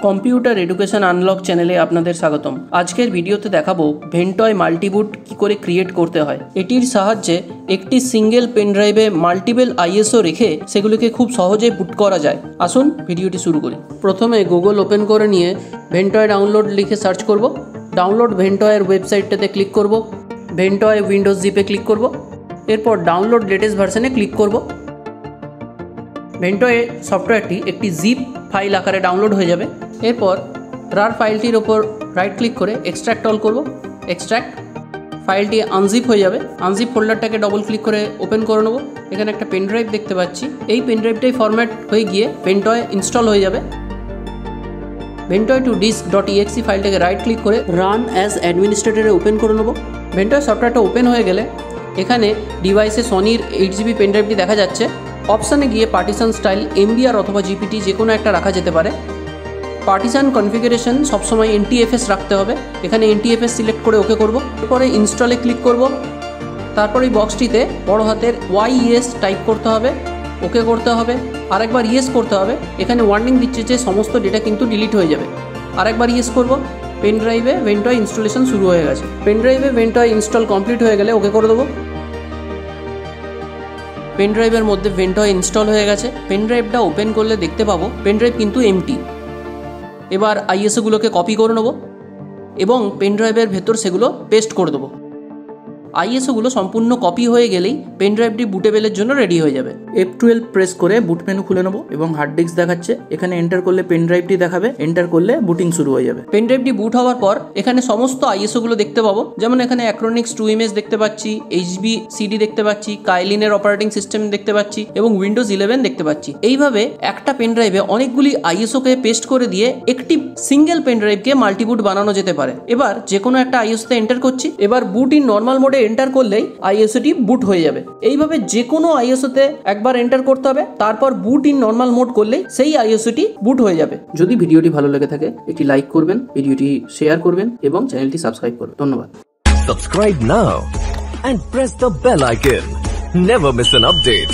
Computer education unlock চ্যানেলে আপনাদের স্বাগতম। আজকের ভিডিওতে দেখাবো ভেন্টয় মাল্টিবুট কি করে ক্রিয়েট করতে হয়। এটির সাহায্যে একটি সিঙ্গেল পেন ড্রাইভে মাল্টিপল আইএসও রেখে সেগুলিকে খুব সহজে বুট করা যায়। আসুন ভিডিওটি শুরু করি। প্রথমে গুগল ওপেন করে নিয়ে ভেন্টয় ডাউনলোড লিখে সার্চ করব। ডাউনলোড ভেন্টয়ের ওয়েবসাইটটাতে ক্লিক করব। ভেন্টয় উইন্ডোজ জিপে ক্লিক করব। এরপর ডাউনলোড লেটেস্ট ভার্সনে ক্লিক করব। ভেন্টয় সফটওয়্যারটি একটি জিপ ফাইল আকারে ডাউনলোড হয়ে যাবে। এরপর রার ফাইলটির ওপর রাইট ক্লিক করে এক্সট্র্যাক্ট অল করব। এক্সট্র্যাক্ট ফাইলটি আনজিপ হয়ে যাবে। আনজিপ ফোল্ডারটাকে ডবল ক্লিক করে ওপেন করে নেব। এখানে একটা পেন ড্রাইভ দেখতে পাচ্ছি। এই পেন ড্রাইভটাই ফরম্যাট হয়ে গিয়ে ভেন্টয় ইনস্টল হয়ে যাবে। ভেন্টয় টু disk.exe ফাইলটাকে রাইট ক্লিক করে রান অ্যাজ অ্যাডমিনিস্ট্রেটরে ওপেন করে নেব। ভেন্টয় সফটওয়্যারটা ওপেন হয়ে গেলে এখানে ডিভাইসে সনির 8GB পেন ড্রাইভটি দেখা যাচ্ছে। অপশানে গিয়ে পার্টিশন স্টাইল MBR অথবা GPT যে কোনো একটা রাখা যেতে পারে। পার্টিশন কনফিগারেশন সবসময় NTFS রাখতে হবে। এখানে NTFS সিলেক্ট করে ওকে করব। এরপরে ইনস্টলে ক্লিক করব। তারপর এই বক্সটিতে বড় হাতের YES টাইপ করতে হবে, ওকে করতে হবে, আরেকবার ইয়েস করতে হবে। এখানে ওয়ার্নিং দিচ্ছে যে সমস্ত ডেটা কিন্তু ডিলিট হয়ে যাবে। আরেকবার ইয়েস করব। পেন ড্রাইভে ভেন্টয় ইনস্টলেশন শুরু হয়ে গেছে। পেন ড্রাইভে ভেন্টয় ইনস্টল কমপ্লিট হয়ে গেলে ওকে করে দেবো। পেন ড্রাইভের মধ্যে ভেন্টয় ইনস্টল হয়ে গেছে। পেন ড্রাইভটা ওপেন করলে দেখতে পাবো পেন ড্রাইভ কিন্তু এমটি। এবার আইএসওগুলোকে কপি করে নেবো এবং পেন ড্রাইভের ভেতর সেগুলো পেস্ট করে দেবো। আইএসওগুলো সম্পূর্ণ কপি হয়ে গেলেই পেন ড্রাইভটি বুটেবেলের জন্য রেডি হয়ে যাবে। F12 প্রেস করে বুট মেনু খুলে নেবো এবং হার্ড ডিস্ক দেখাচ্ছে। এখানে এন্টার করলে পেন ড্রাইভটি দেখাবে। এন্টার করলে বুটিং শুরু হয়ে যাবে। পেন ড্রাইভটি বুট হওয়ার পর এখানে সমস্ত আইএসওগুলো দেখতে পাবো। যেমন এখানে অ্যাক্রোনিক্স 2 ইমেজ দেখতে পাচ্ছি, HBCD দেখতে পাচ্ছি, কাইলিনের অপারেটিং সিস্টেম দেখতে পাচ্ছি এবং উইন্ডোজ 11 দেখতে পাচ্ছি। এইভাবে একটা পেন ড্রাইভে অনেকগুলি আইএসওকে পেস্ট করে দিয়ে একটি সিঙ্গেল পেন ড্রাইভকে মাল্টিবুট বানানো যেতে পারে। এবার যে কোনো একটা আইএসওতে এন্টার করছি। এবার বুট ইন নর্মাল মোডে এন্টার করলেই আইএসওটি বুট হয়ে যাবে। এইভাবে যে কোনো আইএসওতে একবার এন্টার করতে হবে, তারপর বুট ইন নর্মাল মোড করলেই সেই আইএসওটি বুট হয়ে যাবে। যদি ভিডিওটি ভালো লেগে থাকে একটি লাইক করবেন, ভিডিওটি শেয়ার করবেন এবং চ্যানেলটি সাবস্ক্রাইব করবেন। ধন্যবাদ। Subscribe now and press the bell icon. Never miss an update.